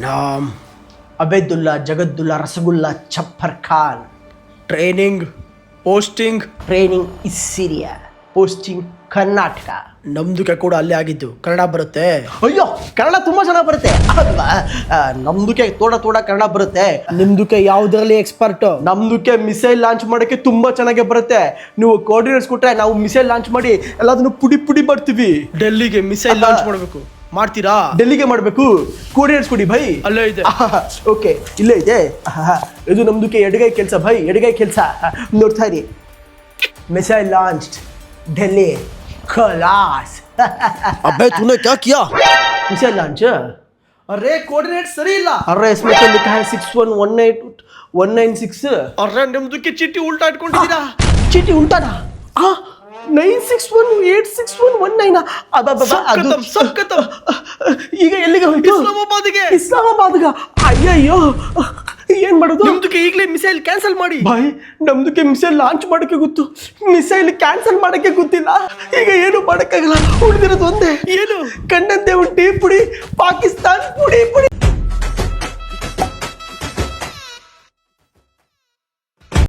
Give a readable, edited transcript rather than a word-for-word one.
नाम Abedulla Jagadulla Rasagulla Chappar Khan. Training posting training is Syria, posting Karnataka. ನಮ್ದುಕೆ ಕೂಡ ಅಲ್ಲೇ ಆಗಿದ್ದು. ಕನ್ನಡ ಬರುತ್ತೆ? ಅಯ್ಯೋ ಕನ್ನಡ ತುಂಬಾ ಚೆನ್ನಾಗಿ ಬರುತ್ತೆ ಅಲ್ವಾ? ನಮ್ದುಕೆ ತೋಡ ಕನ್ನಡ ಬರುತ್ತೆ. ನಿಮ್ದುಕೆ ಯಾವುದರಲ್ಲಿ ಎಕ್ಸ್ಪರ್ಟ್? ನಮ್ದುಕೆ ಮಿಸೈಲ್ ಲಾಂಚ್ ಮಾಡೋಕ್ಕೆ ತುಂಬಾ ಚೆನ್ನಾಗಿ ಬರುತ್ತೆ. ನೀವು ಕೋಆರ್ಡಿನೇಟ್ಸ್ ಕೊಟ್ರೆ ನಾವು ಮಿಸೈಲ್ ಲಾಂಚ್ ಮಾಡಿ ಎಲ್ಲದನ್ನು ಪುಡಿ ಮಾಡ್ತೀವಿ. ಡೆಲ್ಲಿಗೆ ಮಿಸೈಲ್ ಲಾಂಚ್ ಮಾಡಬೇಕು, ಮಾಡ್ತೀರಾ? ಡೆಲ್ಲಿಗೆ ಮಾಡಬೇಕು, ಕೋಆರ್ಡಿನೇಟ್ಸ್ ಕೊಡಿ ಭೈ. ಅಲ್ಲೇ ಇದೆ. ಓಕೆ ಇಲ್ಲೇ ಇದೆ. ಇದು ನಮ್ದುಕೆ ಎಡಗೈ ಕೆಲಸ ಭೈ, ಎಡಗೈ ಕೆಲಸ. ನೋಡ್ತಾ ಇರಿ, ಮಿಸೈಲ್ ಲಾಂಚ್ ಡೆಲ್ಲಿ खलास. अबे तूने क्या किया? Missile launch. अरे कोऑर्डिनेट सही ಇಲ್ಲ. अरे इसमें तो लिखा है 6118 अरे ನಿಮ್ದುಕೆ ಚೀಟಿ ಉಲ್ಟಾ ಇಟ್ಕೊಂಡಿದ್ದೀರಾ. ಚೀಟಿ ಉಲ್ಟಾನಾ? 96186119. ಸಖತ್. ಈಗ ಎಲ್ಲಿಗೆ ಹೋಯ್ತು? ಇಸ್ಲಾಮಾಬಾದ್ಗೆ. ಅಯ್ಯಯ್ಯೋ ಏನ್ ಮಾಡೋದು? ನಿಮ್ದುಕೆ ಈಗಲೇ ಮಿಸೈಲ್ ಕ್ಯಾನ್ಸಲ್ ಮಾಡಿ. ಬಾಯ್ ನಮ್ದುಕೆ ಮಿಸೈಲ್ ಲಾಂಚ್ ಮಾಡಕ್ಕೆ ಗೊತ್ತು, ಮಿಸೈಲ್ ಕ್ಯಾನ್ಸಲ್ ಮಾಡಕ್ಕೆ ಗೊತ್ತಿಲ್ಲ. ಈಗ ಏನು ಮಾಡಕ್ಕಾಗಲ್ಲ, ಉಳಿದಿರೋದು ಒಂದೇ. ಏನು? ಕಣ್ಣಂತೆ ಒಂದು ಟೀ ಪುಡಿ